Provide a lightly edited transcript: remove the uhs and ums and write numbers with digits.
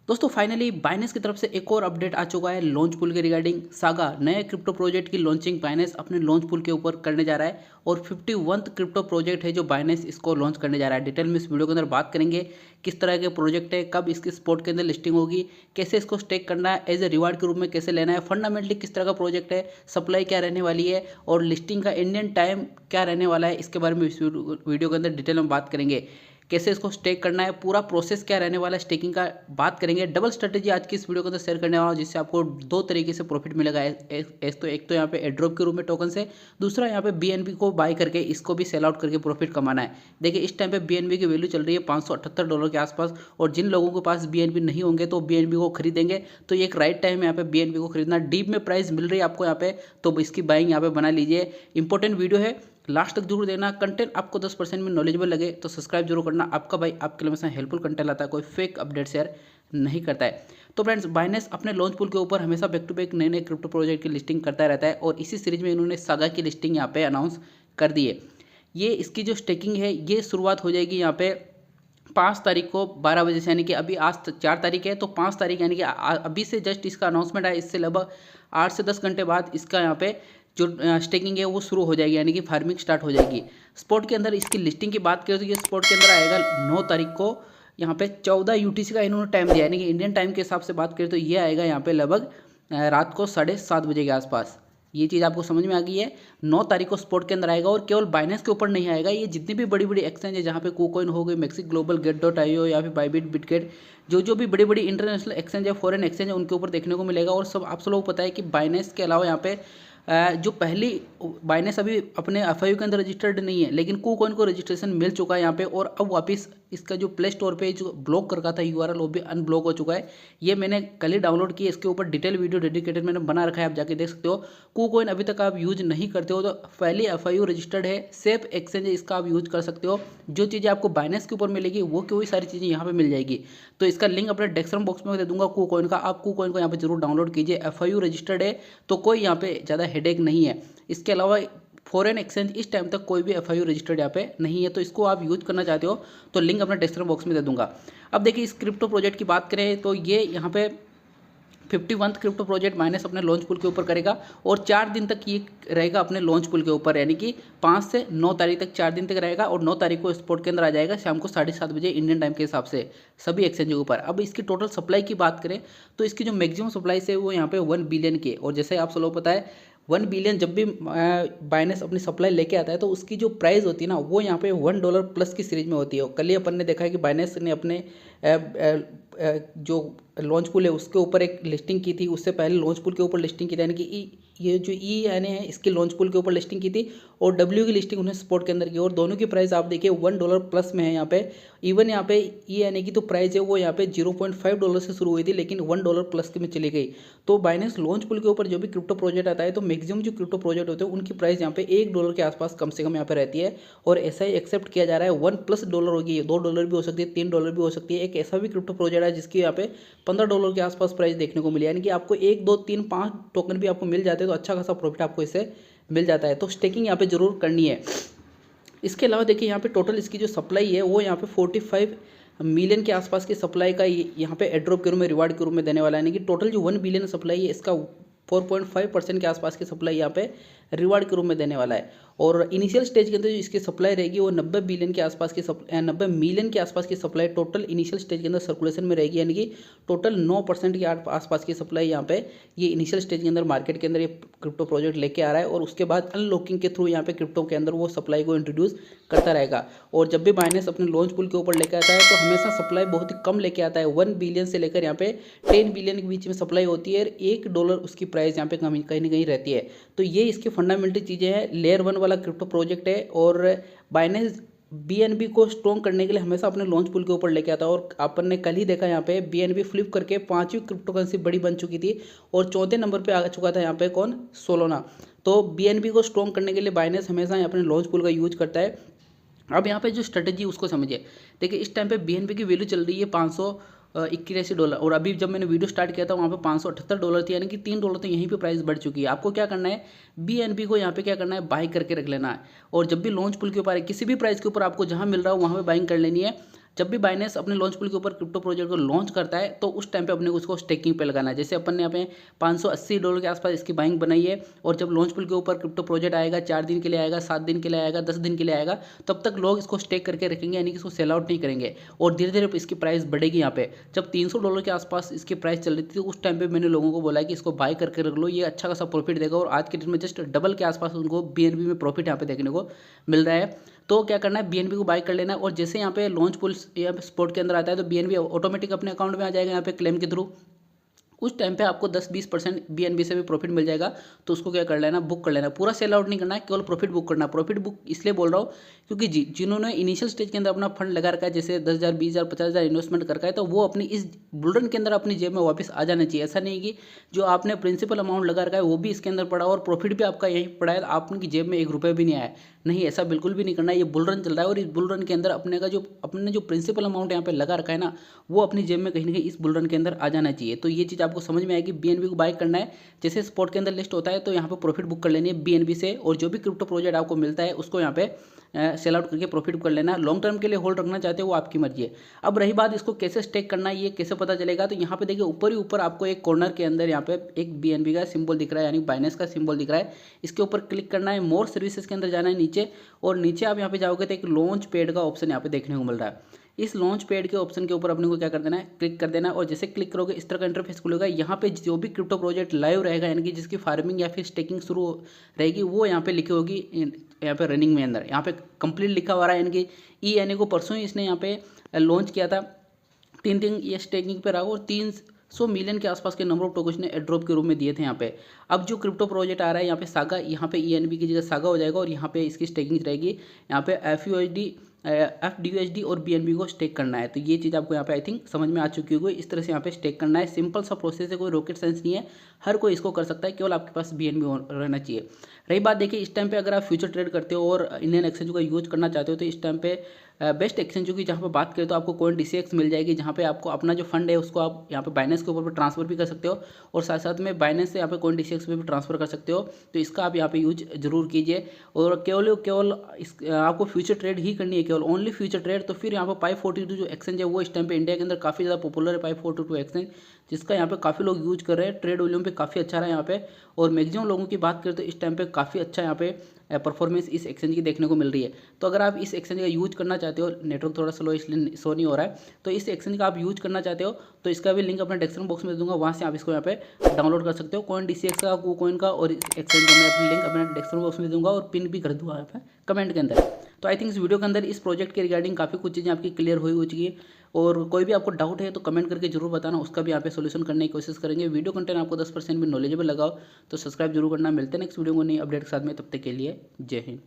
दोस्तों finally Binance की तरफ से एक और अपडेट आ चुका है लॉन्च पूल के रिगार्डिंग। सागा नए क्रिप्टो प्रोजेक्ट की लॉन्चिंग बाइनेंस अपने लॉन्च पूल के ऊपर करने जा रहा है और 51th क्रिप्टो प्रोजेक्ट है जो बाइनेंस इसको लॉन्च करने जा रहा है। डिटेल में इस वीडियो के अंदर बात करेंगे किस तरह के प्रोजेक्ट है, कब इसकी स्पॉट के अंदर लिस्टिंग होगी, कैसे इसको स्टेक करना है, एज ए रिवार्ड के रूप में कैसे लेना है, फंडामेंटली किस तरह का प्रोजेक्ट है, सप्लाई क्या रहने वाली है और लिस्टिंग का इंडियन टाइम क्या रहने वाला है, इसके बारे में इस वीडियो के अंदर डिटेल में बात करेंगे। कैसे इसको स्टेक करना है, पूरा प्रोसेस क्या रहने वाला है, स्टेकिंग का बात करेंगे। डबल स्ट्रेटेजी आज की इस वीडियो के अंदर शेयर करने वाला हूं जिससे आपको दो तरीके से प्रॉफिट मिलेगा। एक तो यहाँ पे एड्रॉप के रूप में टोकन से, दूसरा यहाँ पे बीएनबी को बाय करके इसको भी सेल आउट करके प्रॉफिट कमाना है। देखिए इस टाइम पे बीएनबी की वैल्यू चल रही है $578 के आसपास और जिन लोगों के पास बीएनबी नहीं होंगे तो बीएनबी को खरीदेंगे तो ये एक राइट टाइम है यहाँ पे बीएनबी को खरीदना। डीप में प्राइस मिल रही है आपको यहाँ पे, तो इसकी बाइंग यहाँ पे बना लीजिए। इंपॉर्टेंट वीडियो है, लास्ट तक जरूर देना। कंटेंट आपको 10% में नॉलेजेबल लगे तो सब्सक्राइब जरूर करना। आपका भाई आपके लिए हमेशा हेल्पफुल कंटेंट लाता है, कोई फेक अपडेट शेयर नहीं करता है। तो फ्रेंड्स बाइनेंस अपने लॉन्च पूल के ऊपर हमेशा बैक टू बैक नए नए क्रिप्टो प्रोजेक्ट की लिस्टिंग करता रहता है और इसी सीरीज में इन्होंने सागा की लिस्टिंग यहाँ पे अनाउंस कर दी है। ये इसकी जो स्टेकिंग है ये शुरुआत हो जाएगी यहाँ पे 5 तारीख को 12 बजे से, यानी कि अभी आज 4 तारीख है तो 5 तारीख यानी कि अभी से जस्ट इसका अनाउंसमेंट है, इससे लगभग 8 से 10 घंटे बाद इसका यहाँ पे जो स्टेकिंग है वो शुरू हो जाएगी, यानी कि फार्मिंग स्टार्ट हो जाएगी। स्पॉट के अंदर इसकी लिस्टिंग की बात करें तो ये स्पॉट के अंदर आएगा 9 तारीख को। यहाँ पे 14 यूटीसी का इन्होंने टाइम दिया, यानी कि इंडियन टाइम के हिसाब से बात करें तो ये आएगा यहाँ पे लगभग रात को 7:30 बजे के आसपास। ये चीज़ आपको समझ में आ गई है। 9 तारीख को स्पॉट के अंदर आएगा और केवल बाइनेंस के ऊपर नहीं आएगा, ये जितनी भी बड़ी बड़ी एक्सचेंज है जहाँ पे कुकॉइन हो गई, मैक्सिक ग्लोबल, गेट.io या फिर बाइबिट, बिटगेट, जो भी बड़ी बड़ी इंटरनेशनल एक्सचेंज है, फॉरेन एक्सचेंज है, उनके ऊपर देखने को मिलेगा। और सब आप सब लोग पता है कि बाइनेंस के अलावा यहाँ पे जो पहली बाइनेंस अभी अपने एफआईयू के अंदर रजिस्टर्ड नहीं है, लेकिन कुकॉइन को रजिस्ट्रेशन मिल चुका है यहाँ पे और अब वापस इसका जो प्ले स्टोर पे जो ब्लॉक कर रखा था यूआरएल वो भी अनब्लॉक हो चुका है। ये मैंने कल ही डाउनलोड किया, इसके ऊपर डिटेल वीडियो डेडिकेटेड मैंने बना रखा है, आप जाके देख सकते हो। कुकॉइन अभी तक आप यूज नहीं करते हो तो पहली एफआईयू रजिस्टर्ड है, सेफ एक्सचेंज है, इसका आप यूज कर सकते हो। जो चीज़ें आपको बाइनेंस के ऊपर मिलेगी वो की वही सारी चीज़ें यहाँ पे मिल जाएगी। तो इसका लिंक अपने डिस्क्रिप्शन बॉक्स में दे दूंगा कुकॉइन का, आप कुकॉइन को यहाँ पे जरूर डाउनलोड कीजिए। एफआईयू रजिस्टर्ड है तो कोई यहाँ पे ज़्यादा हेडेक नहीं है। इसके अलावा फॉरेन एक्सचेंज इस टाइम तक कोई भी एफआईयू रजिस्टर्ड यहाँ पे नहीं है, तो इसको आप यूज करना चाहते हो तो लिंक अपना डिस्क्रिप्शन बॉक्स में दे दूंगा। अब देखिए इस क्रिप्टो प्रोजेक्ट की बात करें तो ये यहाँ पे 51th क्रिप्टो प्रोजेक्ट बाइनेंस अपने लॉन्च पूल के ऊपर करेगा और 4 दिन तक ये रहेगा अपने लॉन्च पूल के ऊपर, यानी कि 5 से 9 तारीख तक 4 दिन तक रहेगा और 9 तारीख को स्पॉट के अंदर आ जाएगा शाम को 7:30 बजे इंडियन टाइम के हिसाब से सभी एक्सचेंजों के ऊपर। अब इसकी टोटल सप्लाई की बात करें तो इसकी जो मैक्सिमम सप्लाई है वो यहाँ पे 1 बिलियन की, और जैसे आप सब लोग पता है 1 बिलियन जब भी बाइनेंस अपनी सप्लाई लेके आता है तो उसकी जो प्राइस होती है ना वो यहाँ पे $1 प्लस की सीरीज में होती है। कल ही अपन ने देखा है कि बाइनेंस ने अपने जो लॉन्च पूल है उसके ऊपर एक लिस्टिंग की थी, उससे पहले लॉन्च पूल के ऊपर लिस्टिंग की थी, यानी कि ये जो यानी है इसके लॉन्च पूल के ऊपर लिस्टिंग की थी और डब्ल्यू की लिस्टिंग उन्हें स्पॉट के अंदर की, और दोनों की प्राइस आप देखिए $1 प्लस में है यहाँ पे। इवन यहाँ पे यानी कि तो प्राइस है वो यहाँ पे $0.5 से शुरू हुई थी लेकिन $1 प्लस के में चली गई। तो बाइनेंस लॉन्च पूल के ऊपर जो भी क्रिप्टो प्रोजेक्ट आता है तो मैक्सिमम जो क्रिप्टो प्रोजेक्ट होते हैं उनकी प्राइस यहाँ पे $1 के आसपास कम से कम यहाँ पे रहती है और ऐसा ही एक्सेप्ट किया जा रहा है। $1+ होगी, $2 भी हो सकती है, $3 भी हो सकती है। एक ऐसा भी क्रिप्टो प्रोजेक्ट है जिसकी यहाँ पे $15 के आसपास प्राइस देखने को मिली, यानी कि आपको 1, 2, 3, 5 टोकन भी आपको मिल जाते हैं तो अच्छा खासा प्रॉफिट आपको इससे मिल जाता है। तो स्टेकिंग यहाँ पे जरूर करनी है। इसके अलावा देखिए यहाँ पे टोटल इसकी जो सप्लाई है वो यहाँ पे 45 मिलियन के आसपास की सप्लाई का यहाँ पे एड्रॉप के रूप में, रिवार्ड के रूप में देने वाला है, यानी कि टोटल जो 1 बिलियन सप्लाई है इसका 4.5% के आसपास की सप्लाई यहाँ पे रिवार्ड के रूप में देने वाला है। और इनिशियल स्टेज के अंदर जो इसकी सप्लाई रहेगी वो 90 बिलियन के आसपास की 90 मिलियन के आसपास की सप्लाई टोटल इनिशियल स्टेज के अंदर सर्कुलेशन में रहेगी, यानी कि टोटल 9% के आसपास की सप्लाई यहाँ पे ये इनिशियल स्टेज के अंदर मार्केट के अंदर ये क्रिप्टो प्रोजेक्ट लेके आ रहा है और उसके बाद अनलॉकिंग के थ्रू यहाँ पे क्रिप्टो के अंदर वो सप्लाई को इंट्रोड्यूस करता रहेगा। और जब भी बाइनेंस अपने लॉन्च पूल के ऊपर लेके आता है तो हमेशा सप्लाई बहुत ही कम लेके आता है, 1 बिलियन से लेकर यहाँ पे 10 बिलियन के बीच में सप्लाई होती है, $1 उसकी प्राइस यहाँ पे कहीं ना कहीं रहती है। तो ये इसकी फंडामेंटल चीज़ें हैं। लेयर 1 वाला क्रिप्टो प्रोजेक्ट है और बाइनेंस बीएनबी को स्ट्रॉन्ग करने के लिए हमेशा अपने लॉन्च पूल के ऊपर लेके आता है और अपन ने कल ही देखा यहाँ पे बीएनबी फ्लिप करके 5वीं क्रिप्टो करेंसी बड़ी बन चुकी थी और चौथे नंबर पे आ चुका था यहाँ पे कौन, सोलोना। तो बीएनबी को स्ट्रॉन्ग करने के लिए बाइनेंस हमेशा अपने लॉन्च पूल का यूज करता है। अब यहाँ पे जो स्ट्रेटेजी उसको समझिए। देखिए इस टाइम पे बीएनबी की वैल्यू चल रही है $581 और अभी जब मैंने वीडियो स्टार्ट किया था वहाँ पे $578 थी, यानी कि $3 तो यहीं पे प्राइस बढ़ चुकी है। आपको क्या करना है, बीएनबी को यहाँ पे क्या करना है, बाई करके रख लेना है और जब भी लॉन्च पूल के ऊपर किसी भी प्राइस के ऊपर आपको जहाँ मिल रहा हो वहाँ पे बाइंग कर लेनी है। जब भी बाइनेंस अपने लॉन्च पूल के ऊपर क्रिप्टो प्रोजेक्ट को लॉन्च करता है तो उस टाइम पे अपने को उसको स्टेकिंग पे लगाना है। जैसे अपन ने यहाँ पे $580 के आसपास इसकी बाइंग बनाई है, और जब लॉन्च पूल के ऊपर क्रिप्टो प्रोजेक्ट आएगा, 4 दिन के लिए आएगा, 7 दिन के लिए आएगा, 10 दिन के लिए आएगा, तब तक लोग इसको स्टेक करके रखेंगे, यानी कि इसको सेल आउट नहीं करेंगे, और धीरे धीरे इसकी प्राइस बढ़ेगी। यहाँ पे जब $300 के आसपास इसकी प्राइस चल रही थी तो उस टाइम पे मैंने लोगों को बोला कि इसको बाय करके रख लो, ये अच्छा खासा प्रॉफिट देगा, और आज के दिन में जस्ट डबल के आसपास उनको BNB में प्रॉफिट यहाँ पे देखने को मिल रहा है। तो क्या करना है, BNB को बाय कर लेना है, और जैसे यहाँ पे लॉन्च पूल यहाँ पे स्पॉट के अंदर आता है तो BNB ऑटोमेटिक अपने अकाउंट में आ जाएगा यहाँ पे क्लेम के थ्रू। उस टाइम पे आपको 10-20% BNB से भी प्रॉफिट मिल जाएगा, तो उसको क्या कर लेना, बुक कर लेना। पूरा सेल आउट नहीं करना है, केवल प्रॉफिट बुक करना है। प्रॉफिट बुक इसलिए बोल रहा हूँ क्योंकि जिन्होंने इनिशियल स्टेज के अंदर अपना फंड लगा रखा है, जैसे 10,000, 20,000, 50,000 इन्वेस्टमेंट कर रखा है, तो वो अपनी इस बुलरन के अंदर अपनी जेब में वापस आ जाना चाहिए। ऐसा नहीं कि जो आपने प्रिंसिपल अमाउंट लगा रखा है वो भी इसके अंदर पड़ा और प्रॉफिट भी आपका यहीं पड़ा है, आपकी जेब में ₹1 भी नहीं आया। नहीं, ऐसा बिल्कुल भी नहीं करना है। ये बुल रन चल रहा है और इस बुल रन के अंदर अपने जो प्रिंसिपल अमाउंट यहाँ पे लगा रखा है ना, वो अपनी जेब में कहीं ना कहीं इस बुल रन के अंदर आ जाना चाहिए। तो ये चीज़ आपको समझ में आएगी। BNB को बाय करना है, जैसे स्पॉट के अंदर लिस्ट होता है तो यहाँ पे प्रॉफिट बुक कर लेनी है BNB से, और जो भी क्रिप्टो प्रोजेक्ट आपको मिलता है उसको यहाँ पे सेल आउट करके प्रॉफिट कर लेना। लॉन्ग टर्म के लिए होल्ड रखना चाहते हो वो आपकी मर्जी है। अब रही बात इसको कैसे स्टेक करना है, ये कैसे पता चलेगा, तो यहाँ पे देखिए ऊपर ही ऊपर आपको एक कॉर्नर के अंदर यहाँ पे एक BNB का सिंबल दिख रहा है, यानी बाइनेंस का सिंबल दिख रहा है। इसके ऊपर क्लिक करना है, मोर सर्विसेज के अंदर जाना है नीचे, और नीचे आप यहाँ पे जाओगे तो एक लॉन्च पैड का ऑप्शन यहाँ पे देखने को मिल रहा है। इस लॉन्च पैड के ऑप्शन के ऊपर अपने को क्या कर देना है, क्लिक कर देना है, और जैसे क्लिक करोगे इस तरह का इंटरफेस खुलेगा। यहाँ पे जो भी क्रिप्टो प्रोजेक्ट लाइव रहेगा, यानी कि जिसकी फार्मिंग या फिर स्टेकिंग शुरू रहेगी, वो यहाँ पे लिखी होगी, यहाँ पे रनिंग में अंदर यहाँ पे कंप्लीट लिखा हुआ रहा है, यानी कि यानी को परसों ही इसने यहाँ पे लॉन्च किया था। 3 दिन ये स्टेकिंग पे रहा, और 300 मिलियन के आसपास के नंबर ऑफ टोकन्स ने एड्रॉप के रूप में दिए थे यहाँ पे। अब जो क्रिप्टो प्रोजेक्ट आ रहा है यहाँ पे सागा, यहाँ पे ENB की जगह सागा हो जाएगा, और यहाँ पे इसकी स्टेकिंग रहेगी। यहाँ पे FDUSD और BNB को स्टेक करना है। तो ये चीज़ आपको यहाँ पे आई थिंक समझ में आ चुकी होगी। इस तरह से यहाँ पे स्टेक करना है, सिंपल सा प्रोसेस है, कोई रॉकेट साइंस नहीं है, हर कोई इसको कर सकता है, केवल आपके पास BNB रहना चाहिए। रही बात देखिए, इस टाइम पे अगर आप फ्यूचर ट्रेड करते हो और इंडियन एक्सचेंज का यूज करना चाहते हो, तो इस टाइम पे बेस्ट एक्सचेंज की जहाँ पे बात करें तो आपको CoinDCX मिल जाएगी, जहाँ पे आपको अपना जो फंड है उसको आप यहाँ पे बाइनेंस के ऊपर भी ट्रांसफर भी कर सकते हो, और साथ साथ में बाइनेंस से यहाँ पे CoinDCX पे भी ट्रांसफर कर सकते हो। तो इसका आप यहाँ पे यूज जरूर कीजिए, और केवल आपको फ्यूचर ट्रेड ही करनी है, केवल ओनली फ्यूचर ट्रेड। तो फिर यहाँ पे 542 जो एक्सचेंज है वो इस टाइम पे इंडिया के अंदर काफ़ी ज़्यादा पॉपुलर है, 542 एक्सचेंज, जिसका यहाँ पे काफ़ी लोग यूज कर रहे हैं। ट्रेड वॉल्यूम पे काफ़ी अच्छा रहा है यहाँ पे, और मैक्सिमम लोगों की बात करें तो इस टाइम पे काफ़ी अच्छा यहाँ पे परफॉर्मेंस इस एक्सचेंज की देखने को मिल रही है। तो अगर आप इस एक्सचेंज का यूज करना चाहते हो, नेटवर्क थोड़ा स्लो इसलिए शो नहीं हो रहा है, तो इस एक्सचेंज का आप यूज करना चाहते हो तो इसका भी लिंक अपने डिस्क्रिप्शन बॉक्स में दे दूंगा, वहाँ से आप इसको यहाँ पे डाउनलोड कर सकते हो। CoinDCX का, KuCoin का, और इस एक्सचेंज का मैं अपनी लिंक अपने डिस्क्रिप्शन बॉक्स में दे दूंगा, और पिन भी कर दूंगा यहाँ पे कमेंट के अंदर। तो आई थिंक इस वीडियो के अंदर इस प्रोजेक्ट के रिगार्डिंग काफ़ी कुछ चीज़ें आपकी क्लियर हो चुकी है, और कोई भी आपको डाउट है तो कमेंट करके जरूर बताना, उसका भी यहाँ पे सोल्यूशन करने की कोशिश करेंगे। वीडियो कंटेंट आपको 10% भी नॉलेजेबल लगाओ तो सब्सक्राइब जरूर करना। मिलते हैं नेक्स्ट वीडियो को नई अपडेट के साथ में, तब तक के लिए जय हिंद।